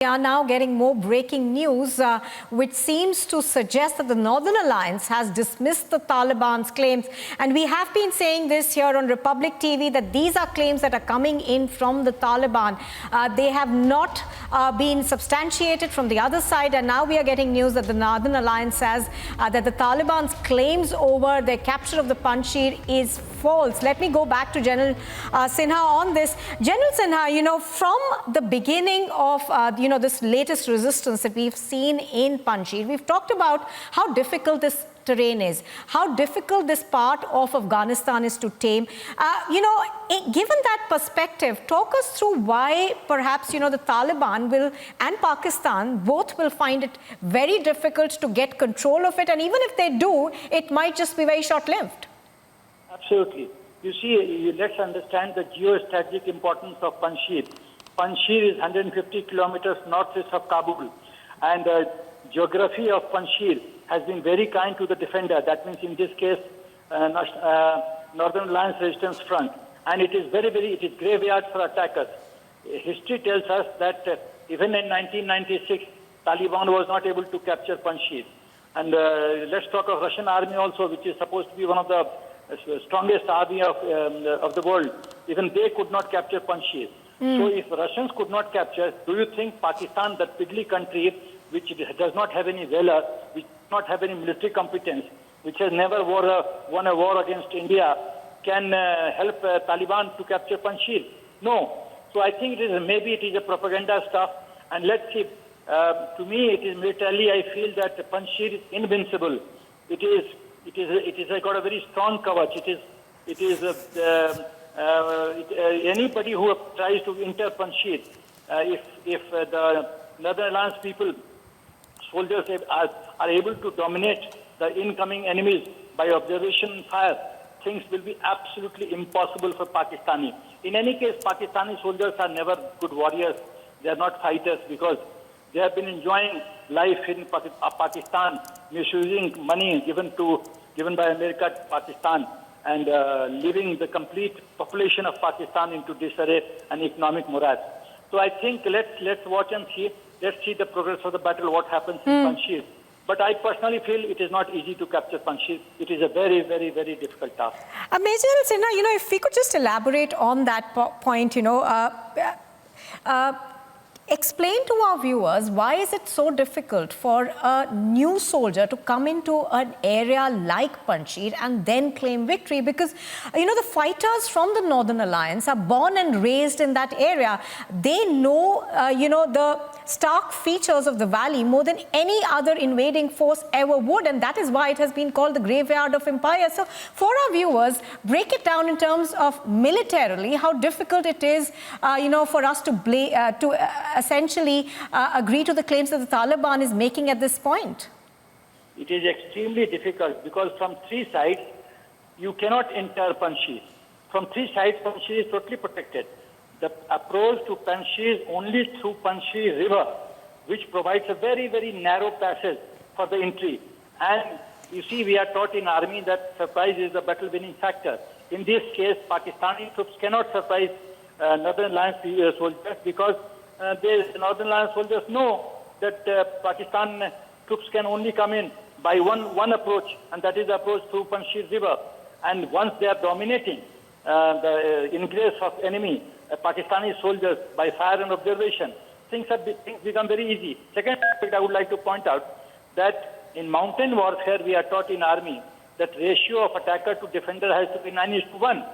We are now getting more breaking news, which seems to suggest that the Northern Alliance has dismissed the Taliban's claims. And we have been saying this here on Republic TV, that these are claims that are coming in from the Taliban. They have not been substantiated from the other side. And now we are getting news that the Northern Alliance says that the Taliban's claims over their capture of the Panjshir is false. Let me go back to General Sinha on this. General Sinha, from the beginning of, this latest resistance that we've seen in Panjshir, we've talked about how difficult this terrain is, how difficult this part of Afghanistan is to tame. Given that perspective, talk us through why perhaps, the Taliban and Pakistan both will find it very difficult to get control of it. And even if they do, it might just be very short-lived. Absolutely. You see, let's understand the geostrategic importance of Panjshir. Panjshir is 150 kilometers northeast of Kabul, and the geography of Panjshir has been very kind to the defender. That means, in this case, Northern Alliance Resistance Front, and it is it is graveyard for attackers. History tells us that even in 1996, Taliban was not able to capture Panjshir. And let's talk of Russian army also, which is supposed to be one of the strongest army of the world. Even they could not capture Panjshir. So if Russians could not capture, do you think Pakistan, that piddly country, which does not have any valor, which does not have any military competence, which has never won a war against India, can help Taliban to capture Panjshir? No. So I think maybe it is a propaganda stuff. And let's see. To me, it is militarily, I feel that Panjshir is invincible. It is got a very strong coverage. Anybody who tries to enter Panjshir, if the Northern Alliance people, soldiers are able to dominate the incoming enemies by observation fire, things will be absolutely impossible for Pakistani. In any case, Pakistani soldiers are never good warriors. They are not fighters, because they have been enjoying life in Pakistan, misusing money given by America to Pakistan, and leaving the complete population of Pakistan into disarray and economic morass. So I think let's watch and see. Let's see the progress of the battle, what happens in Panjshir. But I personally feel it is not easy to capture Panjshir. It is a very, very, very difficult task. Major Sinha, if we could just elaborate on that point, explain to our viewers, why is it so difficult for a new soldier to come into an area like Panjshir and then claim victory? Because, the fighters from the Northern Alliance are born and raised in that area. They know, the stark features of the valley more than any other invading force ever would. And that is why it has been called the graveyard of empires. So for our viewers, break it down in terms of militarily, how difficult it is, for us to essentially agree to the claims that the Taliban is making at this point. It is extremely difficult, because from three sides, you cannot enter Panjshir. From three sides, Panjshir is totally protected. The approach to Panjshir is only through Panjshir River, which provides a very, very narrow passage for the entry. And you see, we are taught in army that surprise is the battle-winning factor. In this case, Pakistani troops cannot surprise Northern Alliance soldiers, because the Northern Alliance soldiers know that Pakistan troops can only come in by one approach, and that is the approach through Panjshir River. And once they are dominating the ingress of enemy, Pakistani soldiers, by fire and observation, things become very easy. Second aspect I would like to point out, that in mountain warfare we are taught in army that ratio of attacker to defender has to be 9:1.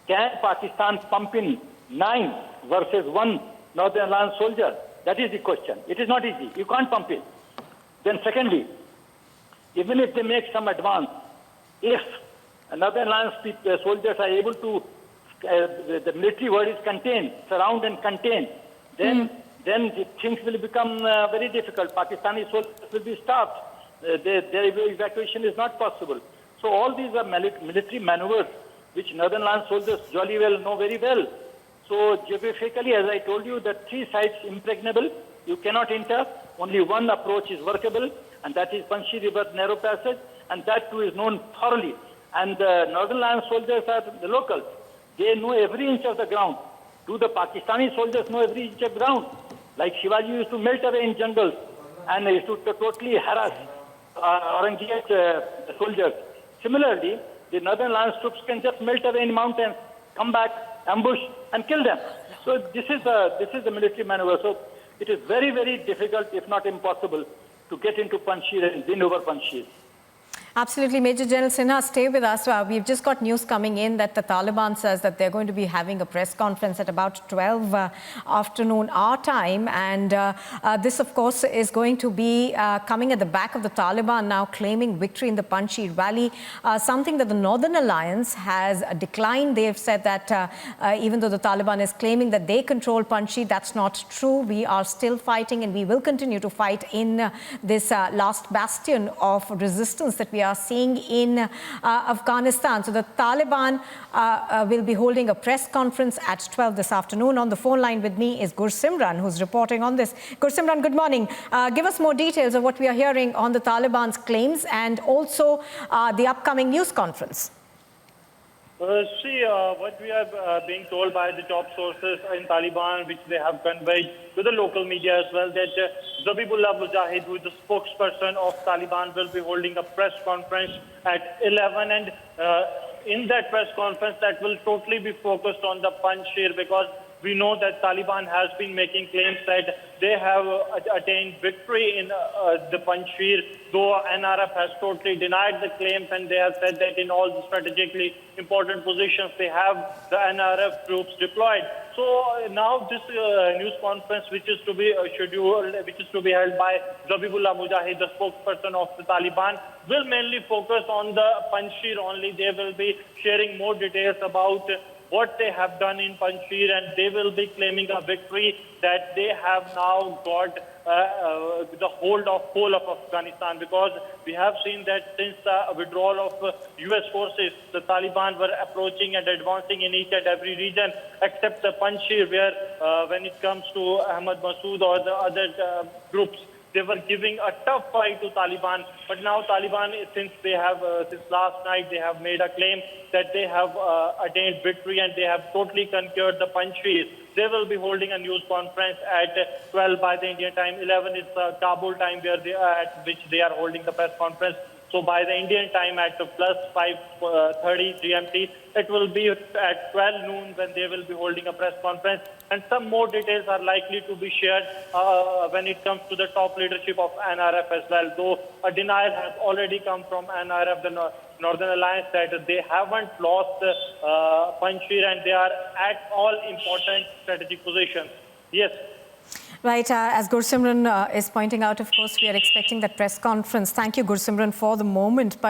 Can Pakistan pump in 9 versus 1 Northern Alliance soldier? That is the question. It is not easy. You can't pump it. Then secondly, even if they make some advance, if Northern Alliance soldiers are able to, the military word is contain, surround and contain, then things will become very difficult. Pakistani soldiers will be starved. Their evacuation is not possible. So all these are military maneuvers which Northern Alliance soldiers jolly well know very well. So geographically, as I told you, the three sides impregnable. You cannot enter. Only one approach is workable, and that is Panjshir River narrow passage, and that too is known thoroughly. And the Northern Alliance soldiers are the locals. They know every inch of the ground. Do the Pakistani soldiers know every inch of ground? Like Shivaji used to melt away in jungles and used to totally harass Aurangzeb's soldiers. Similarly, the Northern Alliance troops can just melt away in mountains, come back, ambush, and kill them. So this is the military maneuver. So it is very, very difficult, if not impossible, to get into Panjshir and win over Panjshir. Absolutely. Major General Sinha, stay with us. We've just got news coming in that the Taliban says that they're going to be having a press conference at about 12 afternoon our time. And this, of course, is going to be coming at the back of the Taliban now claiming victory in the Panjshir Valley, something that the Northern Alliance has declined. They've said that even though the Taliban is claiming that they control Panjshir, that's not true. We are still fighting and we will continue to fight in this last bastion of resistance that we are seeing in Afghanistan. So the Taliban will be holding a press conference at 12 this afternoon. On the phone line with me is Gursimran, who's reporting on this. Gursimran, good morning. Give us more details of what we are hearing on the Taliban's claims and also the upcoming news conference. What we are being told by the top sources in Taliban, which they have conveyed to the local media as well, that Zabihullah Mujahid, who is the spokesperson of Taliban, will be holding a press conference at 11. And in that press conference, that will totally be focused on the Panjshir, because we know that Taliban has been making claims that they have attained victory in the Panjshir, though NRF has totally denied the claims, and they have said that in all the strategically important positions they have the NRF troops deployed. So now this news conference, which is to be scheduled, which is to be held by Zabihullah Mujahid, the spokesperson of the Taliban, will mainly focus on the Panjshir only. They will be sharing more details about what they have done in Panjshir, and they will be claiming a victory that they have now got the whole of Afghanistan, because we have seen that since the withdrawal of US forces, the Taliban were approaching and advancing in each and every region except the Panjshir, where when it comes to Ahmad Masood or the other groups, they were giving a tough fight to Taliban. But now Taliban, since last night, they have made a claim that they have attained victory and they have totally conquered the Panjshir. They will be holding a news conference at 12 by the Indian time. 11 is Kabul time, where they are, at which they are holding the press conference. So by the Indian time at plus 5:30 GMT, it will be at 12 noon when they will be holding a press conference. And some more details are likely to be shared when it comes to the top leadership of NRF as well. Though a denial has already come from NRF, the Northern Alliance, that they haven't lost Panjshir and they are at all important strategic positions. Yes. Right, as Gursimran is pointing out, of course, we are expecting that press conference. Thank you, Gursimran, for the moment.